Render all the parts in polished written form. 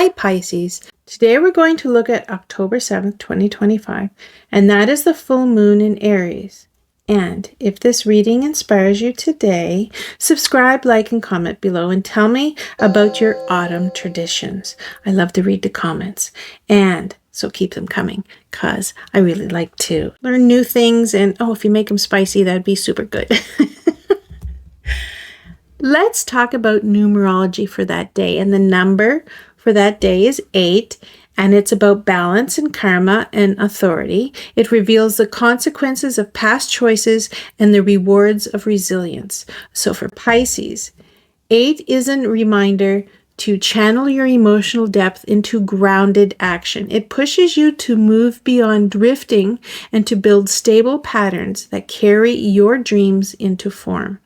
Hi Pisces. Today we're going to look at October 7th, 2025, and that is the full moon in Aries. And if this reading inspires you today, subscribe, like, and comment below and tell me about your autumn traditions. I love to read the comments, and so keep them coming because I really like to learn new things, and if you make them spicy, that'd be super good. Let's talk about numerology for that day, and the number for that day is 8, and it's about balance and karma and authority. It reveals the consequences of past choices and the rewards of resilience. So for Pisces, 8 is a reminder to channel your emotional depth into grounded action. It pushes you to move beyond drifting and to build stable patterns that carry your dreams into form.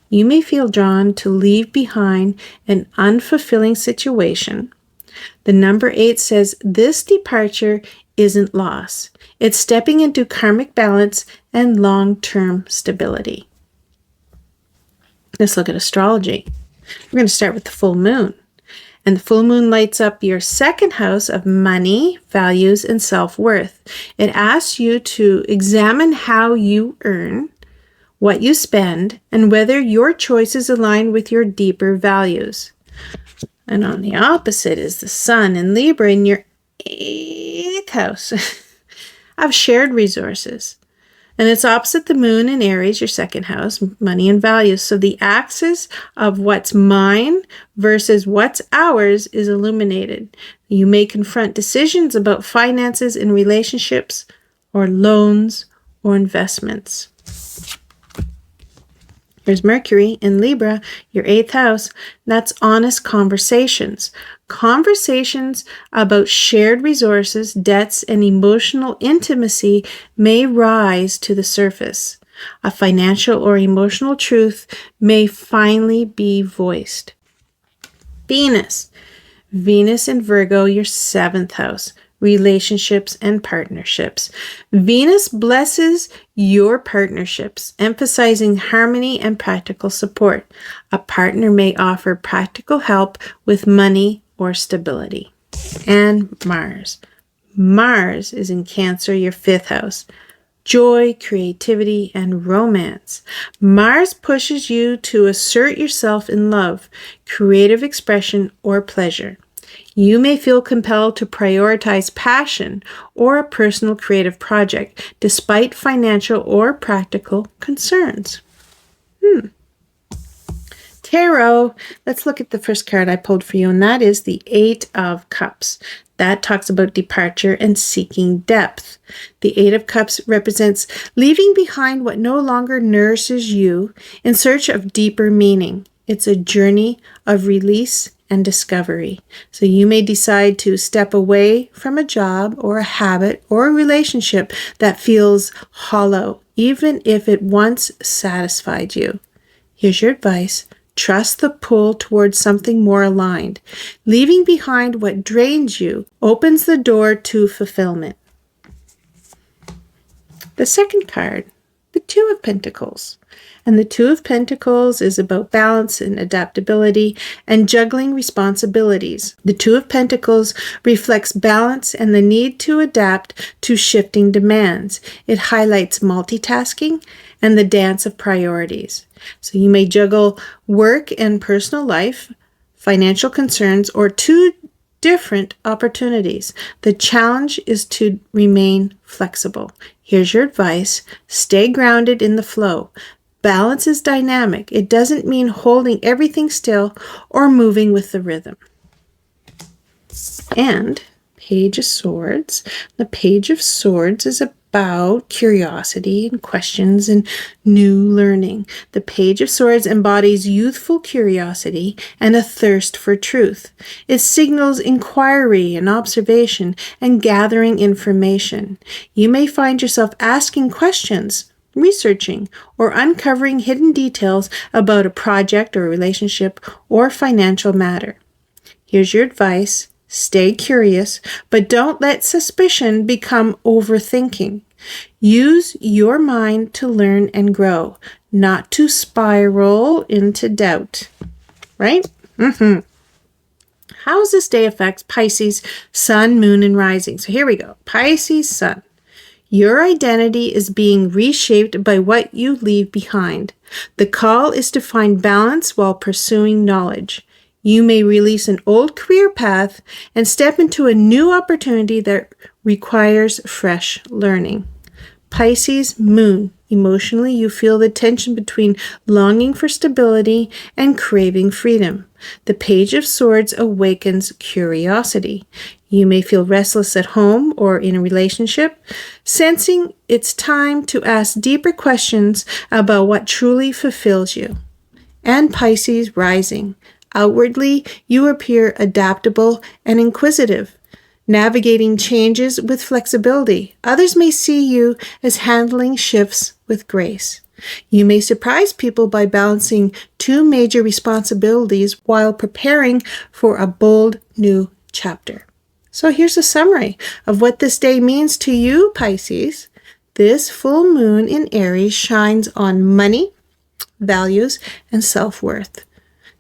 You may feel drawn to leave behind an unfulfilling situation. The number 8 says this departure isn't loss. It's stepping into karmic balance and long-term stability. Let's look at astrology. We're going to start with the full moon. And the full moon lights up your second house of money, values, and self-worth. It asks you to examine how you earn, what you spend, and whether your choices align with your deeper values. And on the opposite is the sun in Libra in your 8th house of shared resources. And it's opposite the moon in Aries, your second house, money and values. So the axis of what's mine versus what's ours is illuminated. You may confront decisions about finances in relationships or loans or investments. Here's Mercury in Libra, your 8th house. That's honest conversations. Conversations about shared resources, debts, and emotional intimacy may rise to the surface. A financial or emotional truth may finally be voiced. Venus in Virgo, your 7th house. Relationships and partnerships. Venus blesses your partnerships, emphasizing harmony and practical support. A partner may offer practical help with money or stability. And Mars. Mars is in Cancer, your 5th house. Joy, creativity, and romance. Mars pushes you to assert yourself in love, creative expression, or pleasure. You may feel compelled to prioritize passion or a personal creative project despite financial or practical concerns. Tarot, let's look at the first card I pulled for you, and that is the 8 of Cups. That talks about departure and seeking depth. The 8 of Cups represents leaving behind what no longer nourishes you in search of deeper meaning. It's a journey of release and discovery. So you may decide to step away from a job or a habit or a relationship that feels hollow, even if it once satisfied you. Here's your advice. Trust the pull towards something more aligned. Leaving behind what drains you opens the door to fulfillment. The second card, the 2 of Pentacles. And the 2 of Pentacles is about balance and adaptability and juggling responsibilities. The 2 of Pentacles reflects balance and the need to adapt to shifting demands. It highlights multitasking and the dance of priorities. So you may juggle work and personal life, financial concerns, or 2 different opportunities. The challenge is to remain flexible. Here's your advice. Stay grounded in the flow. Balance is dynamic. It doesn't mean holding everything still or moving with the rhythm. And Page of Swords. The Page of Swords is about curiosity and questions and new learning. The Page of Swords embodies youthful curiosity and a thirst for truth. It signals inquiry and observation and gathering information. You may find yourself asking questions, researching, or uncovering hidden details about a project or a relationship or financial matter. Here's your advice. Stay curious, but don't let suspicion become overthinking. Use your mind to learn and grow, not to spiral into doubt. Right? how does this day affect Pisces, Sun, Moon, and Rising? So here we go. Pisces Sun. Your identity is being reshaped by what you leave behind. The call is to find balance while pursuing knowledge. You may release an old career path and step into a new opportunity that requires fresh learning. Pisces Moon. Emotionally, you feel the tension between longing for stability and craving freedom. The Page of Swords awakens curiosity. You may feel restless at home or in a relationship, sensing it's time to ask deeper questions about what truly fulfills you. And Pisces Rising. Outwardly, you appear adaptable and inquisitive, navigating changes with flexibility. Others may see you as handling shifts with grace. You may surprise people by balancing two major responsibilities while preparing for a bold new chapter. So here's a summary of what this day means to you, Pisces. This full moon in Aries shines on money, values, and self-worth.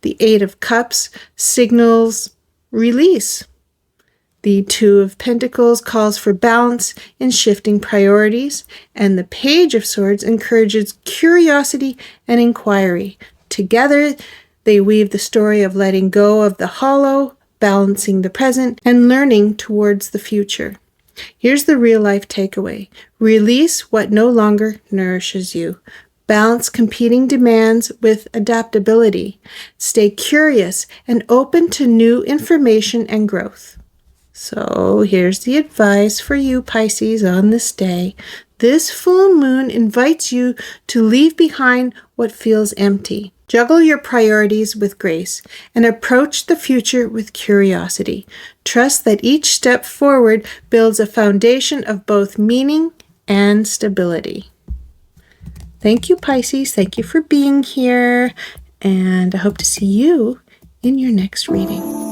The Eight of Cups signals release. The Two of Pentacles calls for balance in shifting priorities, and the Page of Swords encourages curiosity and inquiry. Together, they weave the story of letting go of the hollow, balancing the present, and learning towards the future. Here's the real-life takeaway. Release what no longer nourishes you. Balance competing demands with adaptability. Stay curious and open to new information and growth. So here's the advice for you, Pisces, on this day. This full moon invites you to leave behind what feels empty. Juggle your priorities with grace and approach the future with curiosity. Trust that each step forward builds a foundation of both meaning and stability. Thank you, Pisces. Thank you for being here, and I hope to see you in your next reading.